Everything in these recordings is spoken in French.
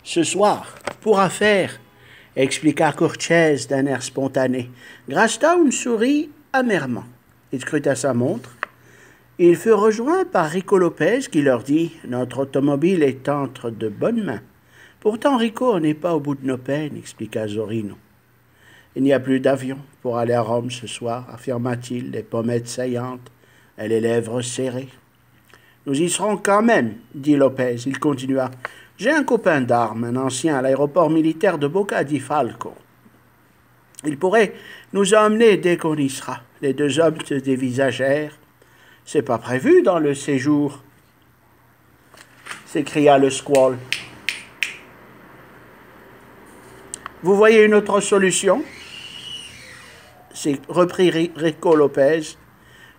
Ce soir, pour affaire, expliqua Cortez d'un air spontané. Grastown sourit amèrement. Il scruta sa montre. Il fut rejoint par Rico Lopez qui leur dit « Notre automobile est entre de bonnes mains. » Pourtant, Rico, on n'est pas au bout de nos peines, expliqua Zorino. Il n'y a plus d'avion pour aller à Rome ce soir, affirma-t-il, les pommettes saillantes et les lèvres serrées. Nous y serons quand même, dit Lopez. Il continua. J'ai un copain d'armes, un ancien à l'aéroport militaire de Boca di Falco. Il pourrait nous emmener dès qu'on y sera. Les deux hommes se dévisagèrent. C'est pas prévu dans le séjour, s'écria le squall. Vous voyez une autre reprit Rico Lopez.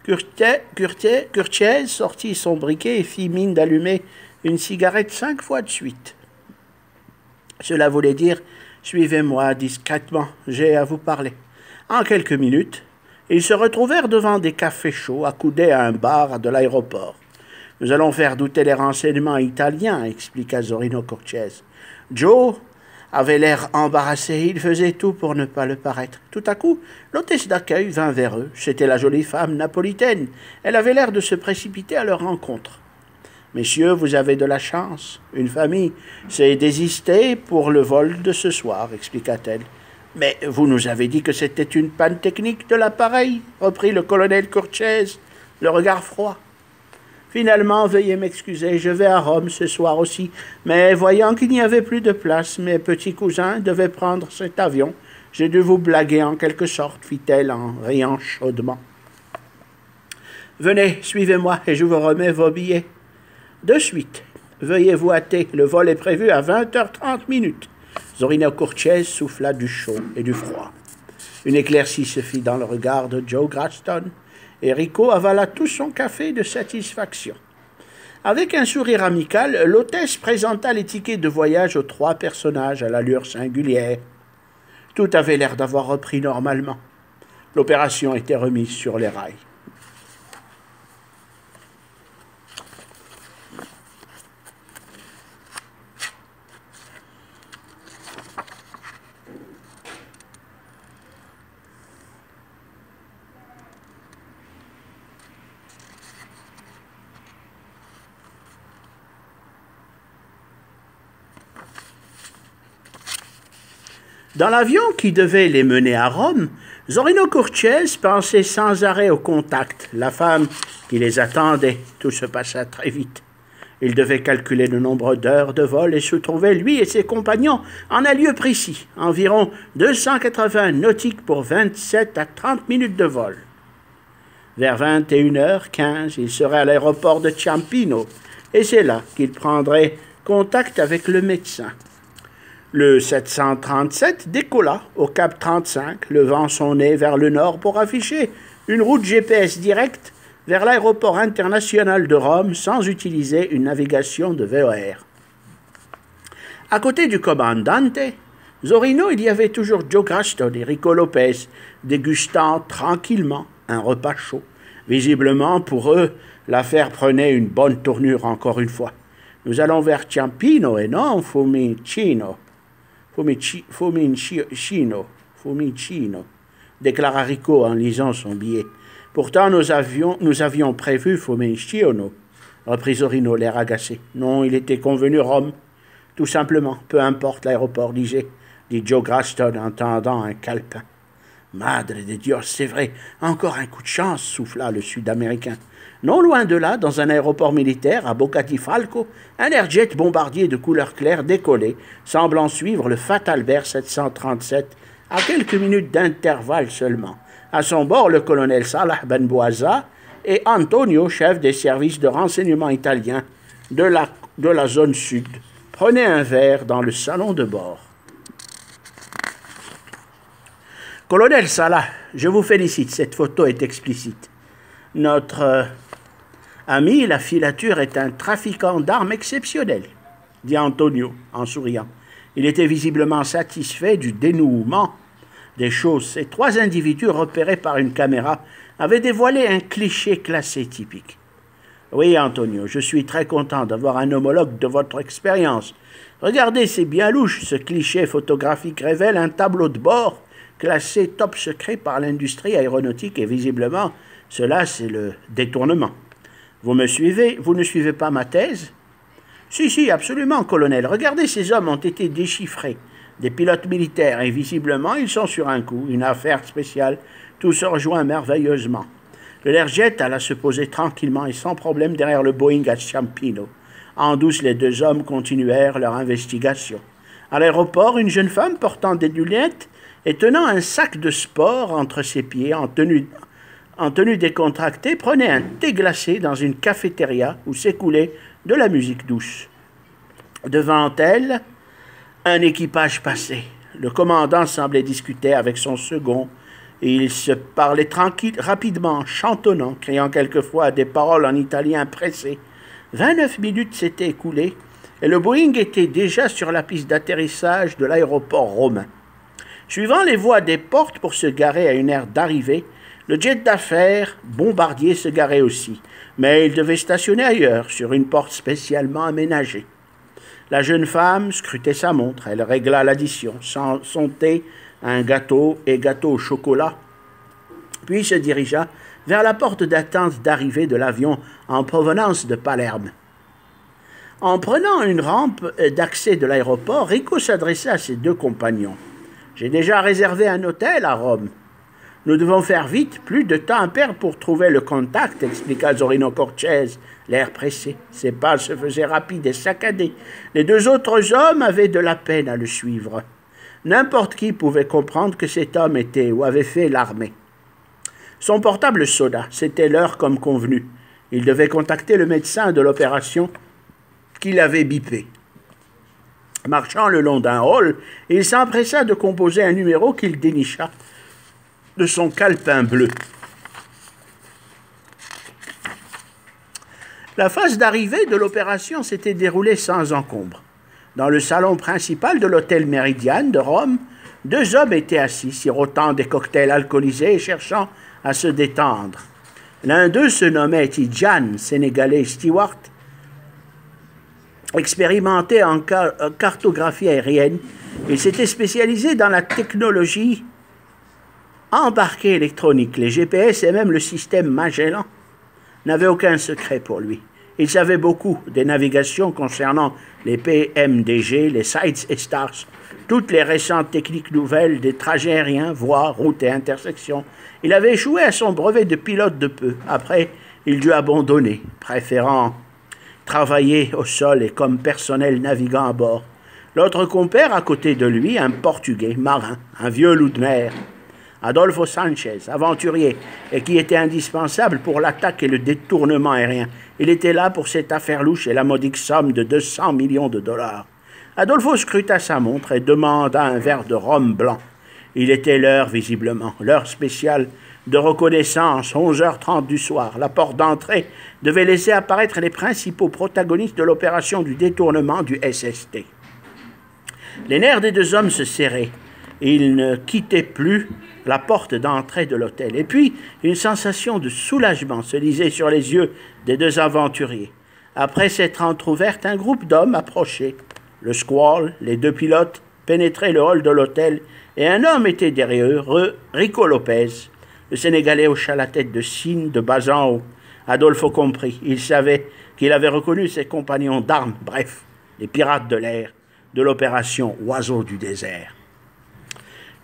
Curtiez sortit son briquet et fit mine d'allumer une cigarette 5 fois de suite. Cela voulait dire « Suivez-moi discrètement, j'ai à vous parler ». En quelques minutes, ils se retrouvèrent devant des cafés chauds accoudés à un bar de l'aéroport. « Nous allons faire douter les renseignements italiens », expliqua Zorino Cortez. Joe avait l'air embarrassé, il faisait tout pour ne pas le paraître. Tout à coup, l'hôtesse d'accueil vint vers eux. C'était la jolie femme napolitaine. Elle avait l'air de se précipiter à leur rencontre. « Messieurs, vous avez de la chance. Une famille s'est désistée pour le vol de ce soir, expliqua-t-elle. « Mais vous nous avez dit que c'était une panne technique de l'appareil, reprit le colonel Cortez, le regard froid. Finalement, veuillez m'excuser, je vais à Rome ce soir aussi, mais voyant qu'il n'y avait plus de place, mes petits cousins devaient prendre cet avion. J'ai dû vous blaguer en quelque sorte, fit-elle en riant chaudement. Venez, suivez-moi et je vous remets vos billets. De suite, veuillez vous hâter, le vol est prévu à 20h30. Zorino Cortez souffla du chaud et du froid. Une éclaircie se fit dans le regard de Joe Grastown, et Rico avala tout son café de satisfaction. Avec un sourire amical, l'hôtesse présenta les tickets de voyage aux 3 personnages à l'allure singulière. Tout avait l'air d'avoir repris normalement. L'opération était remise sur les rails. Dans l'avion qui devait les mener à Rome, Zorino Cortez pensait sans arrêt au contact, la femme qui les attendait. Tout se passa très vite. Il devait calculer le nombre d'heures de vol et se trouvait, lui et ses compagnons, en un lieu précis, environ 280 nautiques pour 27 à 30 minutes de vol. Vers 21h15, il serait à l'aéroport de Ciampino, et c'est là qu'il prendrait contact avec le médecin. Le 737 décolla au cap 35, levant son nez vers le nord pour afficher une route GPS directe vers l'aéroport international de Rome sans utiliser une navigation de VOR. À côté du commandante, Zorino, il y avait toujours Joe Grastown et Rico Lopez, dégustant tranquillement un repas chaud. Visiblement, pour eux, l'affaire prenait une bonne tournure encore une fois. Nous allons vers Ciampino et non Fiumicino. Fiumicino, déclara Rico en lisant son billet. Pourtant, nous avions prévu Fiumicino, reprit Zorino, l'air agacé. Non, il était convenu Rome. Tout simplement, peu importe l'aéroport, dit Joe Grastown en tendant un calepin. Madre de Dios, c'est vrai, encore un coup de chance, souffla le Sud-Américain. Non loin de là, dans un aéroport militaire, à Boca di Falco, un airjet bombardier de couleur claire décollait, semblant suivre le Fatalbert 737, à quelques minutes d'intervalle seulement. À son bord, le colonel Salah Ben Bouaza et Antonio, chef des services de renseignement italiens de la zone sud, prenaient un verre dans le salon de bord. Colonel Salah, je vous félicite, cette photo est explicite. Notre ami, la filature, est un trafiquant d'armes exceptionnel, dit Antonio en souriant. Il était visiblement satisfait du dénouement des choses. Ces 3 individus repérés par une caméra avaient dévoilé un cliché classé typique. Oui, Antonio, je suis très content d'avoir un homologue de votre expérience. Regardez, c'est bien louche, ce cliché photographique révèle un tableau de bord classé top secret par l'industrie aéronautique et visiblement, cela c'est le détournement. Vous me suivez? Vous ne suivez pas ma thèse? Si, absolument, colonel. Regardez, ces hommes ont été déchiffrés. Des pilotes militaires, et visiblement, ils sont sur un coup. Une affaire spéciale. Tout se rejoint merveilleusement. Le Learjet alla se poser tranquillement et sans problème derrière le Boeing à Ciampino. En douce, les deux hommes continuèrent leur investigation. À l'aéroport, une jeune femme portant des lunettes et tenant un sac de sport entre ses pieds, en tenue décontractée, prenait un thé glacé dans une cafétéria où s'écoulait de la musique douce. Devant elle, un équipage passait. Le commandant semblait discuter avec son second, et ils se parlaient rapidement, chantonnant, criant quelquefois des paroles en italien pressé. 29 minutes s'étaient écoulées, et le Boeing était déjà sur la piste d'atterrissage de l'aéroport romain. Suivant les voies des portes pour se garer à une aire d'arrivée, le jet d'affaires Bombardier se garait aussi, mais il devait stationner ailleurs, sur une porte spécialement aménagée. La jeune femme scrutait sa montre, elle régla l'addition, son thé, un gâteau et gâteau au chocolat, puis se dirigea vers la porte d'attente d'arrivée de l'avion en provenance de Palerme. En prenant une rampe d'accès de l'aéroport, Rico s'adressa à ses deux compagnons. « J'ai déjà réservé un hôtel à Rome. Nous devons faire vite, plus de temps à perdre pour trouver le contact, expliqua Zorino Cortese, l'air pressé. Ses pas se faisaient rapides et saccadés. Les deux autres hommes avaient de la peine à le suivre. N'importe qui pouvait comprendre que cet homme était ou avait fait l'armée. Son portable sonna, c'était l'heure comme convenu. Il devait contacter le médecin de l'opération qu'il avait bipé. Marchant le long d'un hall, il s'empressa de composer un numéro qu'il dénicha de son calepin bleu. La phase d'arrivée de l'opération s'était déroulée sans encombre. Dans le salon principal de l'hôtel Méridiane de Rome, deux hommes étaient assis, sirotant des cocktails alcoolisés et cherchant à se détendre. L'un d'eux se nommait Tidjane, sénégalais Stewart, expérimenté en cartographie aérienne. Il s'était spécialisé dans la technologie embarquée électronique. Les GPS et même le système Magellan n'avaient aucun secret pour lui. Il savait beaucoup des navigations concernant les PMDG, les Sites et Stars, toutes les récentes techniques nouvelles des trajets aériens, voies, routes et intersections. Il avait échoué à son brevet de pilote de peu. Après, il dut abandonner, préférant travailler au sol et comme personnel navigant à bord. L'autre compère à côté de lui, un Portugais, marin, un vieux loup de mer, Adolfo Sanchez, aventurier, et qui était indispensable pour l'attaque et le détournement aérien. Il était là pour cette affaire louche et la modique somme de 200 millions de dollars. Adolfo scruta sa montre et demanda un verre de rhum blanc. Il était l'heure, visiblement, l'heure spéciale de reconnaissance, 11h30 du soir. La porte d'entrée devait laisser apparaître les principaux protagonistes de l'opération du détournement du SST. Les nerfs des deux hommes se serraient. Ils ne quittaient plus la porte d'entrée de l'hôtel. Et puis, une sensation de soulagement se lisait sur les yeux des deux aventuriers. Après s'être entr'ouverte, un groupe d'hommes approchait. Le squall, les deux pilotes, pénétraient le hall de l'hôtel, et un homme était derrière eux, Rico Lopez. Le Sénégalais hocha la tête de signe de bas en haut. Adolfo comprit. Il savait qu'il avait reconnu ses compagnons d'armes, bref, les pirates de l'air, de l'opération Oiseau du désert.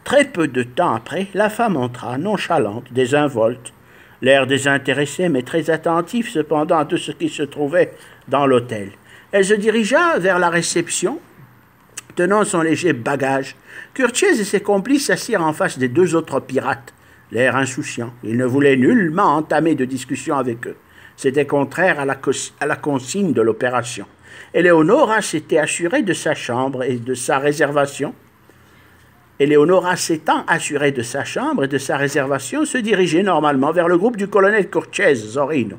Très peu de temps après, la femme entra, nonchalante, désinvolte, l'air désintéressé, mais très attentif cependant à tout ce qui se trouvait dans l'hôtel. Elle se dirigea vers la réception, tenant son léger bagage. Curtiez et ses complices s'assirent en face des deux autres pirates, l'air insouciant. Ils ne voulaient nullement entamer de discussion avec eux. C'était contraire à la consigne de l'opération. Eleonora s'était assurée de sa chambre et de sa réservation. Eleonora s'étant assurée de sa chambre et de sa réservation, se dirigeait normalement vers le groupe du colonel Cortese Zorino.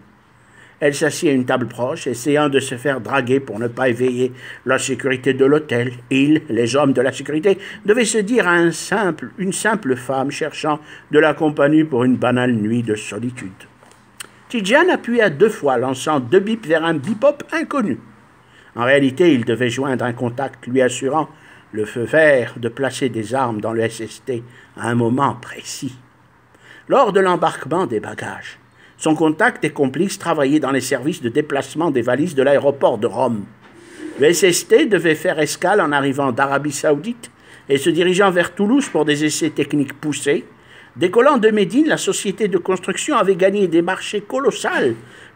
Elle s'assit à une table proche, essayant de se faire draguer pour ne pas éveiller la sécurité de l'hôtel. Ils, les hommes de la sécurité, devaient se dire à une simple femme cherchant de la compagnie pour une banale nuit de solitude. Tidjane appuya 2 fois, lançant 2 bips vers un bipop inconnu. En réalité, il devait joindre un contact lui assurant le feu vert de placer des armes dans le SST à un moment précis. Lors de l'embarquement des bagages, son contact et complice travaillaient dans les services de déplacement des valises de l'aéroport de Rome. Le SST devait faire escale en arrivant d'Arabie Saoudite et se dirigeant vers Toulouse pour des essais techniques poussés. Décollant de Médine, la société de construction avait gagné des marchés colossaux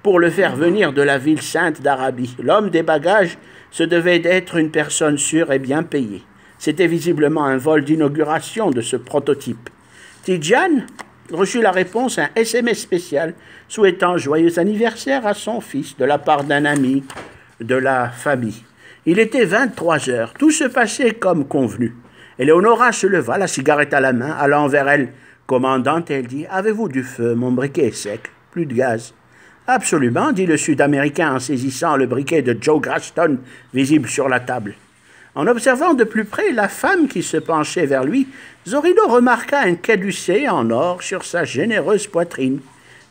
pour le faire venir de la ville sainte d'Arabie. L'homme des bagages se devait d'être une personne sûre et bien payée. C'était visiblement un vol d'inauguration de ce prototype. Tidjane reçut la réponse à un SMS spécial souhaitant joyeux anniversaire à son fils de la part d'un ami de la famille. Il était 23 heures. Tout se passait comme convenu. Eleonora se leva, la cigarette à la main, allant vers elle. « Commandante, elle dit, avez-vous du feu? Mon briquet est sec. Plus de gaz. » « Absolument, dit le Sud-Américain en saisissant le briquet de Joe Graston visible sur la table. En observant de plus près la femme qui se penchait vers lui, Zorino remarqua un caducée en or sur sa généreuse poitrine.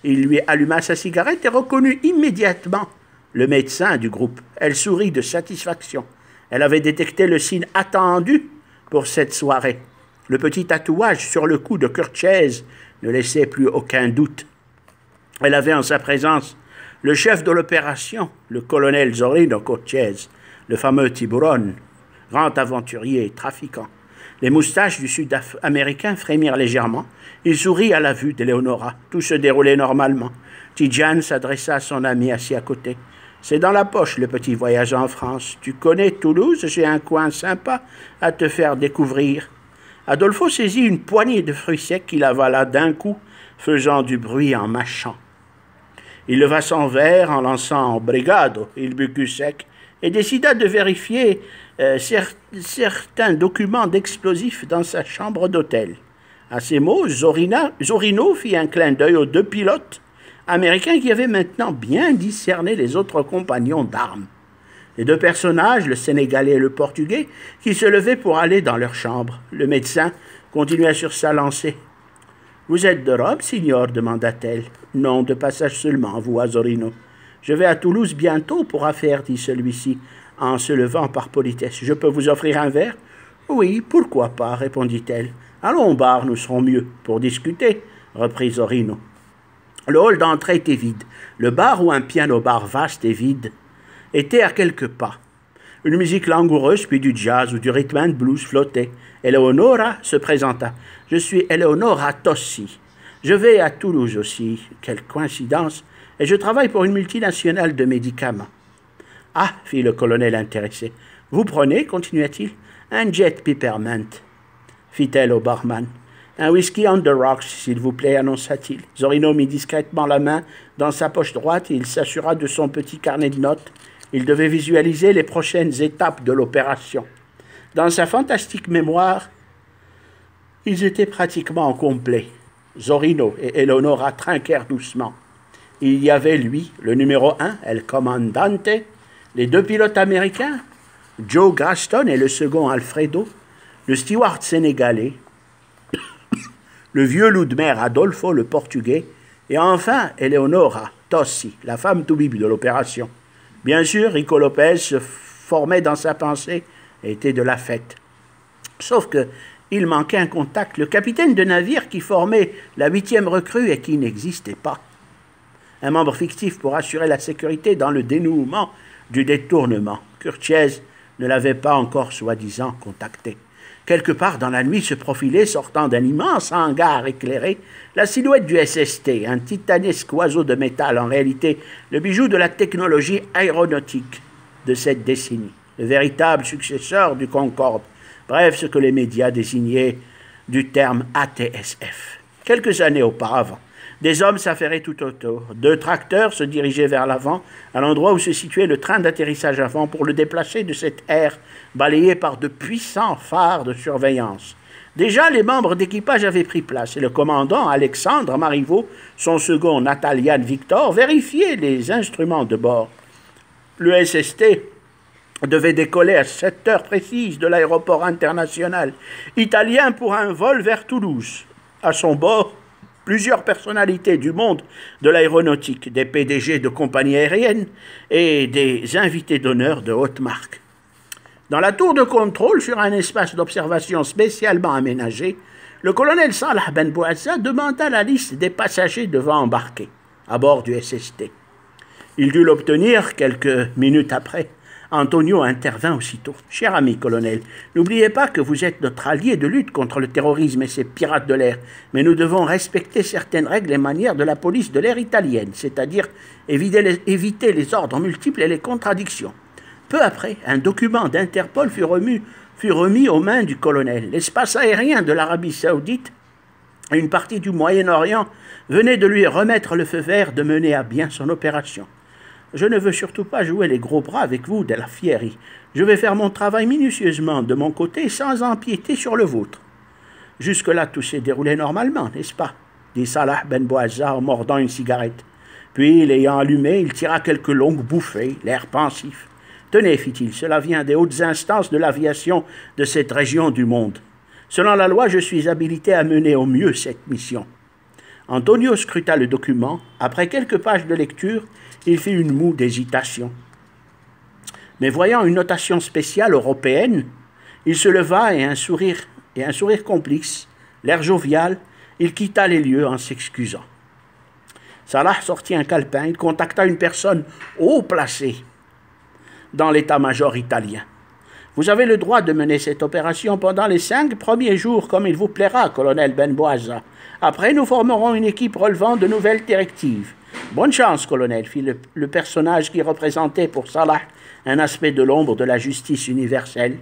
Il lui alluma sa cigarette et reconnut immédiatement le médecin du groupe. Elle sourit de satisfaction. Elle avait détecté le signe attendu pour cette soirée. Le petit tatouage sur le cou de Curtiez ne laissait plus aucun doute. Elle avait en sa présence le chef de l'opération, le colonel Zorino Curtiez, le fameux Tiburon, grand aventurier et trafiquant. Les moustaches du Sud-Américain frémirent légèrement. Il sourit à la vue d'Eleonora. Tout se déroulait normalement. Tidjane s'adressa à son ami assis à côté. « C'est dans la poche, le petit voyage en France. Tu connais Toulouse? J'ai un coin sympa à te faire découvrir. » Adolfo saisit une poignée de fruits secs qu'il avala d'un coup, faisant du bruit en mâchant. Il leva son verre en lançant « Brigado ». Il but sec et décida de vérifier certains documents d'explosifs dans sa chambre d'hôtel. À ces mots, Zorino fit un clin d'œil aux 2 pilotes américains qui avaient maintenant bien discerné les autres compagnons d'armes. Les 2 personnages, le Sénégalais et le Portugais, qui se levaient pour aller dans leur chambre. Le médecin continua sur sa lancée. « Vous êtes de Rome, signor ?» demanda-t-elle. « Non, de passage seulement, avoua Zorino. Je vais à Toulouse bientôt pour affaire, dit celui-ci, en se levant par politesse. Je peux vous offrir un verre? Oui, pourquoi pas, répondit-elle. Allons au bar, nous serons mieux pour discuter, reprit Zorino. Le hall d'entrée était vide. Le bar, ou un piano-bar vaste et vide, était à quelques pas. Une musique langoureuse, puis du jazz ou du rhythm and blues flottait. Eleonora se présenta. « Je suis Eleonora Tossi. Je vais à Toulouse aussi. Quelle coïncidence. Et je travaille pour une multinationale de médicaments. »« Ah, fit le colonel intéressé. Vous prenez, continua-t-il, un jet peppermint, fit-elle au barman. Un whisky on the rocks, s'il vous plaît, annonça-t-il. Zorino mit discrètement la main dans sa poche droite et il s'assura de son petit carnet de notes. Il devait visualiser les prochaines étapes de l'opération. Dans sa fantastique mémoire, ils étaient pratiquement au complet. Zorino et Eleonora trinquèrent doucement. Il y avait lui, le numéro 1, El Comandante, les 2 pilotes américains, Joe Graston et le second Alfredo, le steward sénégalais, le vieux loup de mer Adolfo, le portugais, et enfin Eleonora Tossi, la femme toubib de l'opération. Bien sûr, Rico Lopez se formait dans sa pensée et était de la fête. Sauf que il manquait un contact, le capitaine de navire qui formait la 8e recrue et qui n'existait pas. Un membre fictif pour assurer la sécurité dans le dénouement du détournement. Curtiez ne l'avait pas encore soi-disant contacté. Quelque part dans la nuit se profilait, sortant d'un immense hangar éclairé, la silhouette du SST, un titanesque oiseau de métal, en réalité le bijou de la technologie aéronautique de cette décennie, le véritable successeur du Concorde, bref, ce que les médias désignaient du terme ATSF. Quelques années auparavant, des hommes s'affairaient tout autour. 2 tracteurs se dirigeaient vers l'avant, à l'endroit où se situait le train d'atterrissage avant, pour le déplacer de cette aire balayée par de puissants phares de surveillance. Déjà, les membres d'équipage avaient pris place, et le commandant Alexandre Marivaux, son second Natalian Victor, vérifiait les instruments de bord. Le SST devait décoller à 7 heures précises de l'aéroport international italien pour un vol vers Toulouse. À son bord, plusieurs personnalités du monde de l'aéronautique, des PDG de compagnies aériennes et des invités d'honneur de haute marque. Dans la tour de contrôle, sur un espace d'observation spécialement aménagé, le colonel Salah Ben Bouazza demanda la liste des passagers devant embarquer à bord du SST. Il dut l'obtenir quelques minutes après. Antonio intervint aussitôt. « Cher ami colonel, n'oubliez pas que vous êtes notre allié de lutte contre le terrorisme et ces pirates de l'air, mais nous devons respecter certaines règles et manières de la police de l'air italienne, c'est-à-dire éviter les ordres multiples et les contradictions. » Peu après, un document d'Interpol fut remis aux mains du colonel. L'espace aérien de l'Arabie saoudite et une partie du Moyen-Orient venaient de lui remettre le feu vert de mener à bien son opération. Je ne veux surtout pas jouer les gros bras avec vous de la Fieri. Je vais faire mon travail minutieusement de mon côté sans empiéter sur le vôtre. Jusque-là, tout s'est déroulé normalement, n'est-ce pas? Dit Salah Ben Bouazza en mordant une cigarette. Puis, l'ayant allumée, il tira quelques longues bouffées, l'air pensif. Tenez, fit-il, cela vient des hautes instances de l'aviation de cette région du monde. Selon la loi, je suis habilité à mener au mieux cette mission. Antonio scruta le document. Après quelques pages de lecture, il fit une moue d'hésitation. Mais voyant une notation spéciale européenne, il se leva et un sourire complice, l'air jovial, il quitta les lieux en s'excusant. Salah sortit un calepin, il contacta une personne haut placée dans l'état-major italien. Vous avez le droit de mener cette opération pendant les 5 premiers jours comme il vous plaira, colonel Ben Bouazza. Après, nous formerons une équipe relevant de nouvelles directives. Bonne chance, colonel, fit le personnage qui représentait pour Salah un aspect de l'ombre de la justice universelle.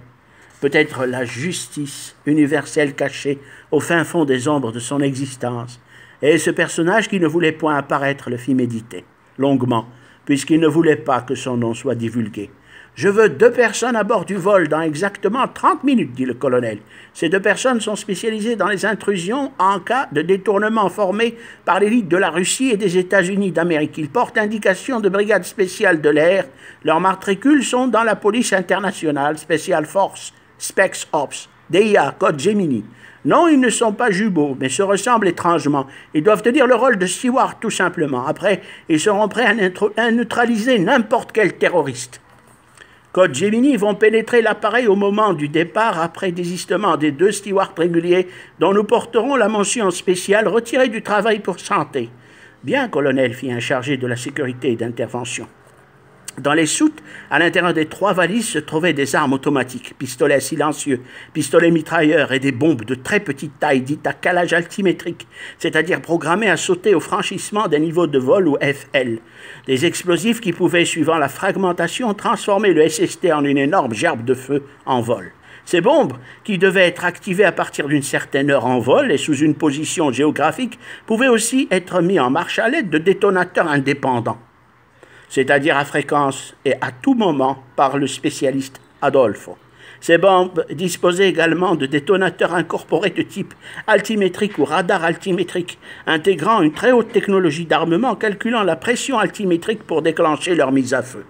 Peut-être la justice universelle cachée au fin fond des ombres de son existence. Et ce personnage qui ne voulait point apparaître le fit méditer, longuement, puisqu'il ne voulait pas que son nom soit divulgué. « Je veux 2 personnes à bord du vol dans exactement 30 minutes, dit le colonel. Ces 2 personnes sont spécialisées dans les intrusions en cas de détournement formé par l'élite de la Russie et des États-Unis d'Amérique. Ils portent indication de brigade spéciale de l'air. Leurs matricules sont dans la police internationale, Special Force, Specs Ops, DIA, Code Gemini. Non, ils ne sont pas jubots, mais se ressemblent étrangement. Ils doivent tenir le rôle de steward, tout simplement. Après, ils seront prêts à neutraliser n'importe quel terroriste. Code Gemini vont pénétrer l'appareil au moment du départ après désistement des 2 stewards réguliers dont nous porterons la mention spéciale retirée du travail pour santé. Bien, colonel, fit un chargé de la sécurité et d'intervention. Dans les soutes, à l'intérieur des 3 valises se trouvaient des armes automatiques, pistolets silencieux, pistolets mitrailleurs et des bombes de très petite taille dites à calage altimétrique, c'est-à-dire programmées à sauter au franchissement des niveaux de vol ou FL. Des explosifs qui pouvaient, suivant la fragmentation, transformer le SST en une énorme gerbe de feu en vol. Ces bombes, qui devaient être activées à partir d'une certaine heure en vol et sous une position géographique, pouvaient aussi être mis en marche à l'aide de détonateurs indépendants, c'est-à-dire à fréquence et à tout moment par le spécialiste Adolfo. Ces bombes disposaient également de détonateurs incorporés de type altimétrique ou radar altimétrique, intégrant une très haute technologie d'armement calculant la pression altimétrique pour déclencher leur mise à feu.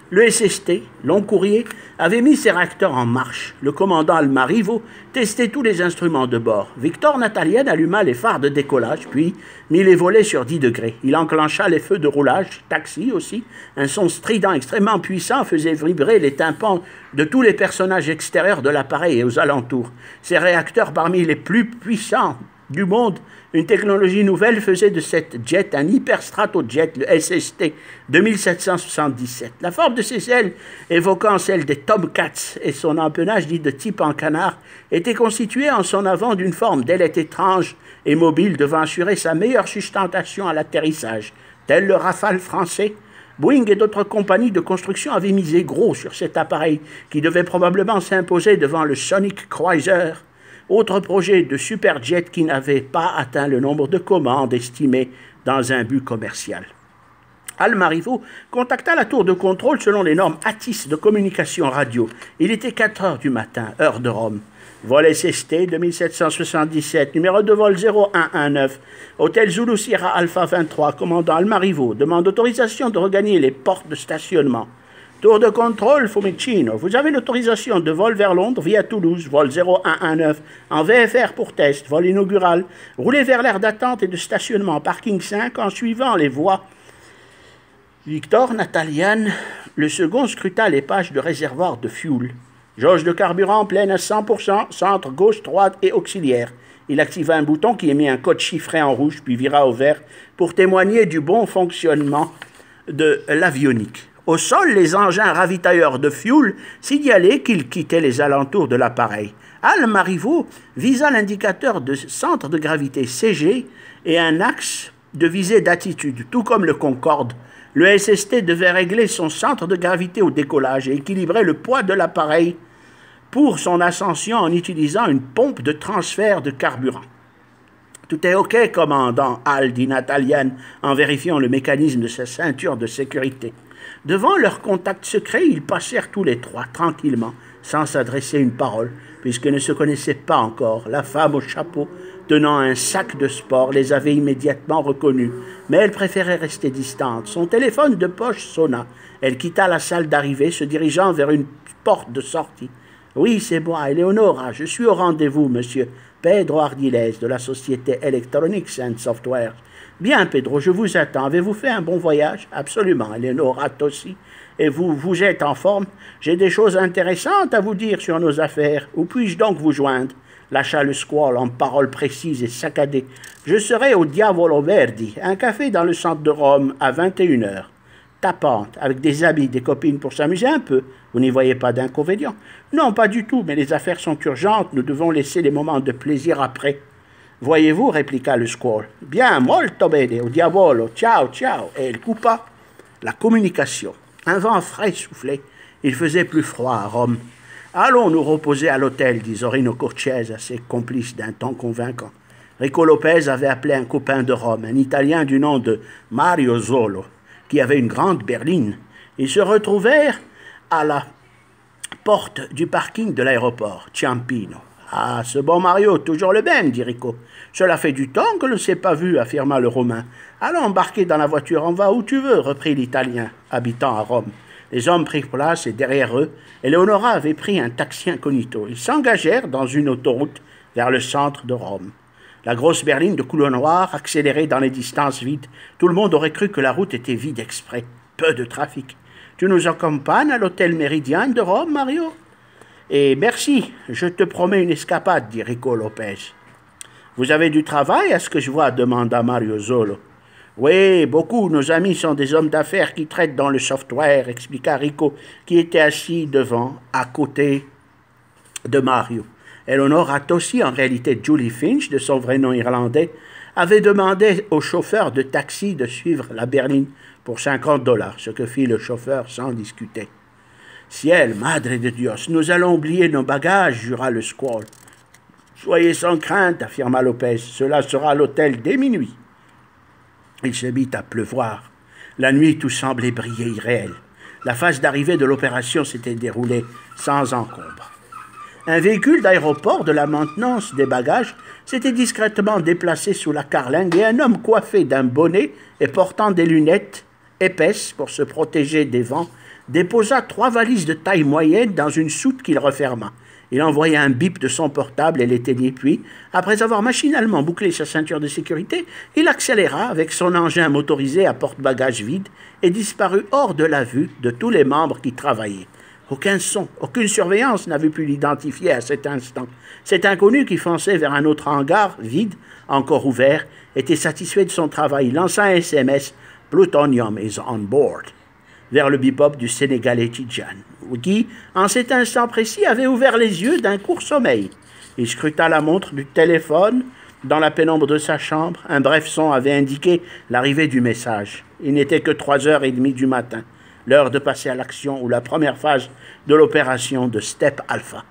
Le SST, long courrier, avait mis ses réacteurs en marche. Le commandant Almarivo testait tous les instruments de bord. Victor Natalien alluma les phares de décollage, puis mit les volets sur 10 degrés. Il enclencha les feux de roulage, taxi aussi. Un son strident extrêmement puissant faisait vibrer les tympans de tous les personnages extérieurs de l'appareil et aux alentours. Ces réacteurs, parmi les plus puissants du monde, une technologie nouvelle faisait de cette jet un hyperstratojet, le SST 2777. La forme de ses ailes, évoquant celle des Tomcats et son empennage dit de type en canard, était constituée en son avant d'une forme d'ailette étrange et mobile devant assurer sa meilleure sustentation à l'atterrissage. Tel le Rafale français, Boeing et d'autres compagnies de construction avaient misé gros sur cet appareil qui devait probablement s'imposer devant le Sonic Cruiser, autre projet de superjet qui n'avait pas atteint le nombre de commandes estimées dans un but commercial. Almarivo contacta la tour de contrôle selon les normes ATIS de communication radio. Il était 4 heures du matin, heure de Rome. Vol SST 2777, numéro de vol 0119, Hôtel Zulu Sierra Alpha 23, commandant Almarivo, demande autorisation de regagner les portes de stationnement. Tour de contrôle, Fiumicino. Vous avez l'autorisation de vol vers Londres via Toulouse, vol 0119, en VFR pour test, vol inaugural. Roulez vers l'aire d'attente et de stationnement, parking 5, en suivant les voies. Victor Natalian, le second scruta les pages de réservoir de fuel. Jauge de carburant pleine à 100%, centre, gauche, droite et auxiliaire. Il activa un bouton qui émet un code chiffré en rouge, puis vira au vert, pour témoigner du bon fonctionnement de l'avionique. Au sol, les engins ravitailleurs de fuel signalaient qu'ils quittaient les alentours de l'appareil. Al Marivaux visa l'indicateur de centre de gravité CG et un axe de visée d'attitude, tout comme le Concorde. Le SST devait régler son centre de gravité au décollage et équilibrer le poids de l'appareil pour son ascension en utilisant une pompe de transfert de carburant. Tout est OK, commandant Al, dit Natalian, en vérifiant le mécanisme de sa ceinture de sécurité. Devant leur contact secret, ils passèrent tous les trois, tranquillement, sans s'adresser une parole, puisqu'ils ne se connaissaient pas encore. La femme au chapeau, tenant un sac de sport, les avait immédiatement reconnus, mais elle préférait rester distante. Son téléphone de poche sonna. Elle quitta la salle d'arrivée, se dirigeant vers une porte de sortie. « Oui, c'est moi, Eleonora. Je suis au rendez-vous, monsieur. Pedro Ardiles, de la société Electronics and Software. » « Bien, Pedro, je vous attends. Avez-vous fait un bon voyage? »« Absolument, Eleonora aussi. Et vous êtes en forme? J'ai des choses intéressantes à vous dire sur nos affaires. Où puis-je donc vous joindre? » Lâcha le squall en paroles précises et saccadées. « Je serai au Diavolo Verdi, un café dans le centre de Rome, à 21h. Tapante, avec des amis, des copines pour s'amuser un peu. Vous n'y voyez pas d'inconvénient? »« Non, pas du tout, mais les affaires sont urgentes. Nous devons laisser les moments de plaisir après. » « Voyez-vous, répliqua le squall. « Bien, molto bene, au diavolo, ciao, ciao. » Et il coupa la communication. Un vent frais soufflait. Il faisait plus froid à Rome. « Allons nous reposer à l'hôtel, » dit Zorino Cortese à ses complices d'un ton convaincant. Rico Lopez avait appelé un copain de Rome, un Italien du nom de Mario Zolo, qui avait une grande berline. Ils se retrouvèrent à la porte du parking de l'aéroport, Ciampino. « Ah, ce bon Mario, toujours le même, dit Rico. Cela fait du temps que l'on ne s'est pas vu, affirma le Romain. Allons embarquer dans la voiture, on va où tu veux, reprit l'Italien, habitant à Rome. Les hommes prirent place et derrière eux, Eleonora avait pris un taxi incognito. Ils s'engagèrent dans une autoroute vers le centre de Rome. La grosse berline de couleur noire accélérait dans les distances vides. Tout le monde aurait cru que la route était vide exprès. Peu de trafic. « Tu nous accompagnes à l'hôtel Méridien de Rome, Mario ?»« Et merci, je te promets une escapade, dit Rico Lopez. « Vous avez du travail, à ce que je vois, demanda Mario Zolo. « Oui, beaucoup. Nos amis sont des hommes d'affaires qui traitent dans le software, expliqua Rico, qui était assis devant, à côté de Mario. Eleonora Tossi, en réalité Julie Finch, de son vrai nom irlandais, avait demandé au chauffeur de taxi de suivre la berline pour $50, ce que fit le chauffeur sans discuter. « Ciel, madre de Dios, nous allons oublier nos bagages, jura le squall. « Soyez sans crainte, affirma Lopez, cela sera à l'hôtel dès minuit. » Il se mit à pleuvoir. La nuit, tout semblait briller irréel. La phase d'arrivée de l'opération s'était déroulée sans encombre. Un véhicule d'aéroport de la maintenance des bagages s'était discrètement déplacé sous la carlingue et un homme coiffé d'un bonnet et portant des lunettes épaisses pour se protéger des vents déposa 3 valises de taille moyenne dans une soute qu'il referma. Il envoya un bip de son portable et l'éteignit, puis, après avoir machinalement bouclé sa ceinture de sécurité, il accéléra avec son engin motorisé à porte-bagages vide et disparut hors de la vue de tous les membres qui travaillaient. Aucun son, aucune surveillance n'avait pu l'identifier à cet instant. Cet inconnu qui fonçait vers un autre hangar, vide, encore ouvert, était satisfait de son travail. Il lança un SMS « Plutonium is on board » vers le bebop du Sénégalais Tidjane, qui, en cet instant précis, avait ouvert les yeux d'un court sommeil. Il scruta la montre du téléphone dans la pénombre de sa chambre. Un bref son avait indiqué l'arrivée du message. Il n'était que 3h30 du matin, l'heure de passer à l'action ou la première phase de l'opération de Step Alpha.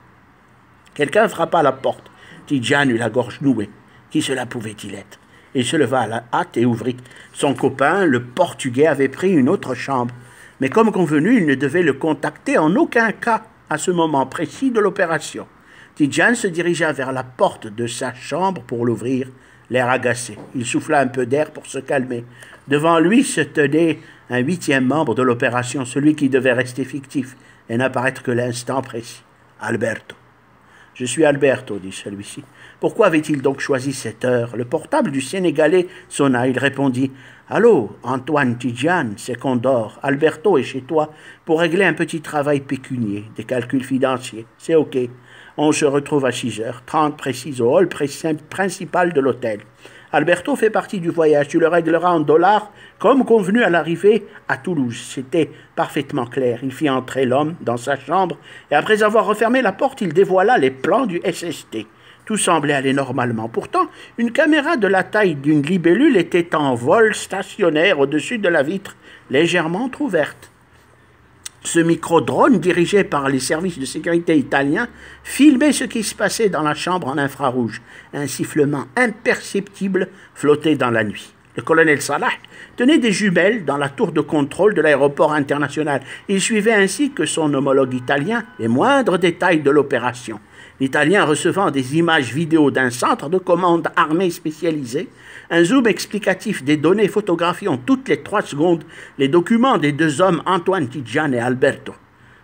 Quelqu'un frappa à la porte. Tidjane eut la gorge nouée. Qui cela pouvait-il être? Il se leva à la hâte et ouvrit. Son copain, le Portugais, avait pris une autre chambre. Mais comme convenu, il ne devait le contacter en aucun cas à ce moment précis de l'opération. Tidjane se dirigea vers la porte de sa chambre pour l'ouvrir, l'air agacé. Il souffla un peu d'air pour se calmer. Devant lui se tenait un 8e membre de l'opération, celui qui devait rester fictif et n'apparaître que l'instant précis. Alberto. « Je suis Alberto, dit celui-ci. Pourquoi avait-il donc choisi cette heure? Le portable du Sénégalais sonna. Il répondit « Allô, Antoine Tidjane, c'est Condor. Alberto est chez toi pour régler un petit travail pécunier, des calculs financiers. C'est OK. On se retrouve à 6h30 précise au hall principal de l'hôtel. Alberto fait partie du voyage. Tu le régleras en dollars, comme convenu à l'arrivée à Toulouse. » C'était parfaitement clair. Il fit entrer l'homme dans sa chambre, et après avoir refermé la porte, il dévoila les plans du SST. Tout semblait aller normalement. Pourtant, une caméra de la taille d'une libellule était en vol stationnaire au-dessus de la vitre, légèrement entrouverte. Ce micro-drone, dirigé par les services de sécurité italiens, filmait ce qui se passait dans la chambre en infrarouge. Un sifflement imperceptible flottait dans la nuit. Le colonel Salah tenait des jumelles dans la tour de contrôle de l'aéroport international. Il suivait ainsi que son homologue italien les moindres détails de l'opération. L'Italien recevant des images vidéo d'un centre de commande armé spécialisé, un zoom explicatif des données photographiant toutes les 3 secondes les documents des 2 hommes Antoine Tidjane et Alberto.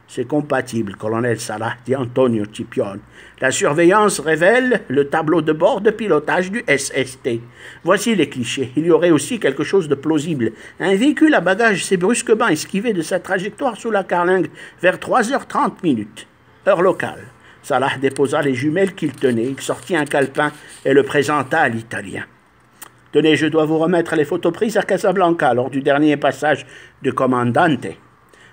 C'est compatible, colonel Salah, dit Antonio Scipione. La surveillance révèle le tableau de bord de pilotage du SST. Voici les clichés. Il y aurait aussi quelque chose de plausible. Un véhicule à bagages s'est brusquement esquivé de sa trajectoire sous la Carlingue vers 3h30, heure locale. Salah déposa les jumelles qu'il tenait. Il sortit un calepin et le présenta à l'Italien. « Tenez, je dois vous remettre les photos prises à Casablanca lors du dernier passage de Commandante. »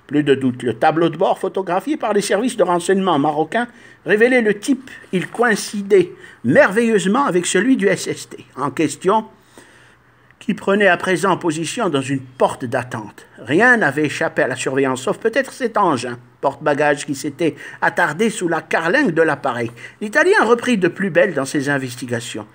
Plus de doute, le tableau de bord photographié par les services de renseignement marocains révélait le type. Il coïncidait merveilleusement avec celui du SST en question, qui prenait à présent position dans une porte d'attente. Rien n'avait échappé à la surveillance, sauf peut-être cet engin, porte-bagages qui s'était attardé sous la carlingue de l'appareil. L'Italien reprit de plus belle dans ses investigations.